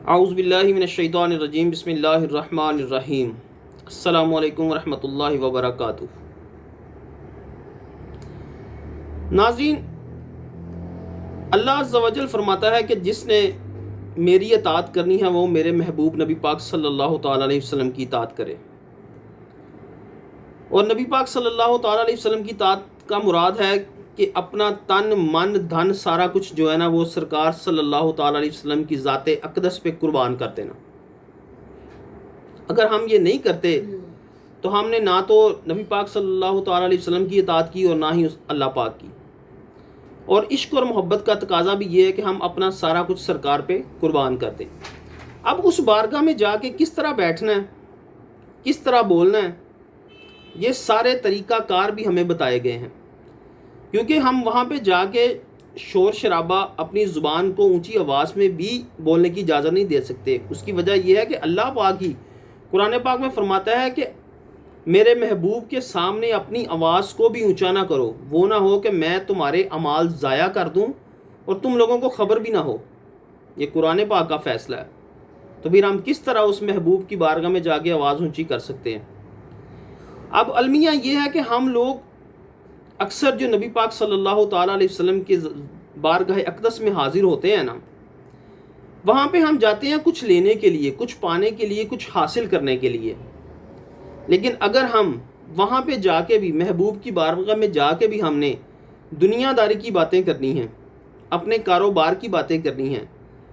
اعوذ باللہ من الشیطان الرجیم بسم اللہ الرحمن الرحیم السلام علیکم ورحمۃ اللہ وبرکاتہ۔ ناظرین، اللہ عز و جل فرماتا ہے کہ جس نے میری اطاعت کرنی ہے وہ میرے محبوب نبی پاک صلی اللہ تعالیٰ علیہ وسلم کی اطاعت کرے، اور نبی پاک صلی اللہ تعالیٰ علیہ وسلم کی اطاعت کا مراد ہے کہ اپنا تن من دھن سارا کچھ جو ہے نا وہ سرکار صلی اللہ تعالیٰ علیہ وسلم کی ذات اقدس پہ قربان کر دینا۔ اگر ہم یہ نہیں کرتے تو ہم نے نہ تو نبی پاک صلی اللہ تعالیٰ علیہ وسلم کی اطاعت کی اور نہ ہی اللہ پاک کی۔ اور عشق اور محبت کا تقاضا بھی یہ ہے کہ ہم اپنا سارا کچھ سرکار پہ قربان کر دیں۔ اب اس بارگاہ میں جا کے کس طرح بیٹھنا ہے، کس طرح بولنا ہے، یہ سارے طریقہ کار بھی ہمیں بتائے گئے ہیں، کیونکہ ہم وہاں پہ جا کے شور شرابہ اپنی زبان کو اونچی آواز میں بھی بولنے کی اجازت نہیں دے سکتے۔ اس کی وجہ یہ ہے کہ اللہ پاک ہی قرآن پاک میں فرماتا ہے کہ میرے محبوب کے سامنے اپنی آواز کو بھی اونچا نہ کرو، وہ نہ ہو کہ میں تمہارے اعمال ضائع کر دوں اور تم لوگوں کو خبر بھی نہ ہو۔ یہ قرآن پاک کا فیصلہ ہے۔ تو پھر ہم کس طرح اس محبوب کی بارگاہ میں جا کے آواز اونچی کر سکتے ہیں؟ اب المیہ یہ ہے کہ ہم لوگ اکثر جو نبی پاک صلی اللہ تعالیٰ علیہ وسلم کے بارگاہ اقدس میں حاضر ہوتے ہیں نا، وہاں پہ ہم جاتے ہیں کچھ لینے کے لیے، کچھ پانے کے لیے، کچھ حاصل کرنے کے لیے۔ لیکن اگر ہم وہاں پہ جا کے بھی محبوب کی بارگاہ میں جا کے بھی ہم نے دنیا داری کی باتیں کرنی ہیں، اپنے کاروبار کی باتیں کرنی ہیں،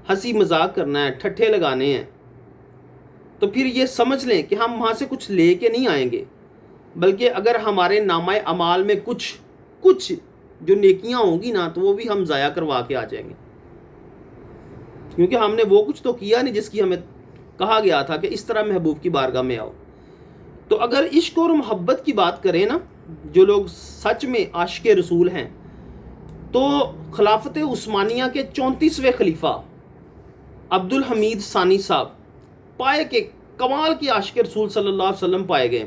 ہنسی مذاق کرنا ہے، ٹھٹھے لگانے ہیں، تو پھر یہ سمجھ لیں کہ ہم وہاں سے کچھ لے کے نہیں آئیں گے، بلکہ اگر ہمارے نامہ اعمال میں کچھ جو نیکیاں ہوں گی نا تو وہ بھی ہم ضائع کروا کے آ جائیں گے، کیونکہ ہم نے وہ کچھ تو کیا نہیں جس کی ہمیں کہا گیا تھا کہ اس طرح محبوب کی بارگاہ میں آؤ۔ تو اگر عشق اور محبت کی بات کریں نا، جو لوگ سچ میں عاشق رسول ہیں، تو خلافت عثمانیہ کے 34ویں خلیفہ عبدالحمید ثانی صاحب پائے کہ کمال کے عاشق رسول صلی اللہ علیہ وسلم پائے گئے۔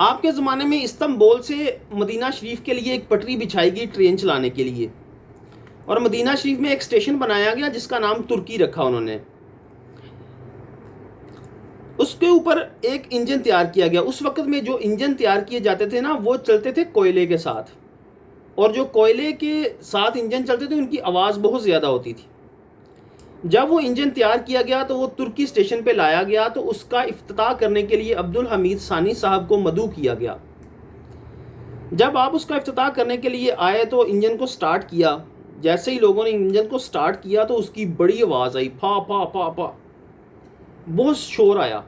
آپ کے زمانے میں استنبول سے مدینہ شریف کے لیے ایک پٹری بچھائی گئی ٹرین چلانے کے لیے، اور مدینہ شریف میں ایک اسٹیشن بنایا گیا جس کا نام ترکی رکھا انہوں نے۔ اس کے اوپر ایک انجن تیار کیا گیا۔ اس وقت میں جو انجن تیار کیے جاتے تھے نا وہ چلتے تھے کوئلے کے ساتھ، اور جو کوئلے کے ساتھ انجن چلتے تھے ان کی آواز بہت زیادہ ہوتی تھی۔ جب وہ انجن تیار کیا گیا تو وہ ترکی اسٹیشن پہ لایا گیا، تو اس کا افتتاح کرنے کے لیے عبدالحمید ثانی صاحب کو مدعو کیا گیا۔ جب آپ اس کا افتتاح کرنے کے لیے آئے تو انجن کو سٹارٹ کیا۔ جیسے ہی لوگوں نے انجن کو سٹارٹ کیا تو اس کی بڑی آواز آئی، پھا پھا پھا پھا، بہت شور آیا۔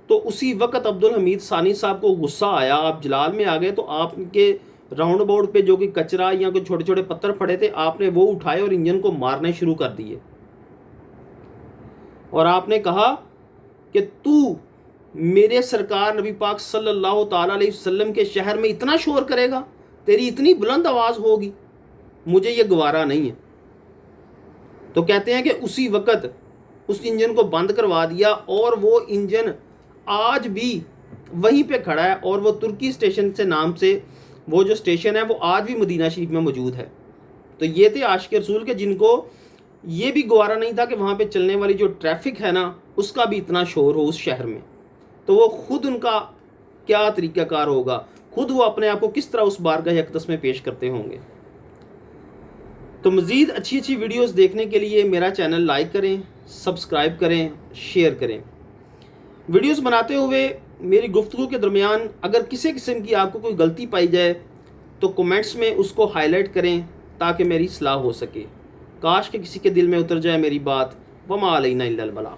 تو اسی وقت عبدالحمید ثانی صاحب کو غصہ آیا، آپ جلال میں آ گئے، تو آپ کے راؤنڈ بورڈ پہ جو کہ کچرا یا کوئی چھوٹے چھوٹے پتھر پڑے تھے آپ نے وہ اٹھائے اور انجن کو مارنے شروع کر دیے، اور آپ نے کہا کہ تو میرے سرکار نبی پاک صلی اللہ تعالیٰ علیہ وسلم کے شہر میں اتنا شور کرے گا، تیری اتنی بلند آواز ہوگی، مجھے یہ گوارا نہیں ہے۔ تو کہتے ہیں کہ اسی وقت اس انجن کو بند کروا دیا، اور وہ انجن آج بھی وہیں پہ کھڑا ہے، اور وہ ترکی اسٹیشن سے نام سے وہ جو اسٹیشن ہے وہ آج بھی مدینہ شریف میں موجود ہے۔ تو یہ تھے عاشق رسول کے جن کو یہ بھی گوارا نہیں تھا کہ وہاں پہ چلنے والی جو ٹریفک ہے نا اس کا بھی اتنا شور ہو اس شہر میں۔ تو وہ خود ان کا کیا طریقہ کار ہوگا، خود وہ اپنے آپ کو کس طرح اس بارگاہ اقدس میں پیش کرتے ہوں گے۔ تو مزید اچھی ویڈیوز دیکھنے کے لیے میرا چینل لائک کریں، سبسکرائب کریں، شیئر کریں۔ ویڈیوز بناتے ہوئے میری گفتگو کے درمیان اگر کسی قسم کی آپ کو کوئی غلطی پائی جائے تو کومنٹس میں اس کو ہائی لائٹ کریں تاکہ میری اصلاح ہو سکے۔ کاش کہ کسی کے دل میں اتر جائے میری بات۔ وما علینا الا البلاغ۔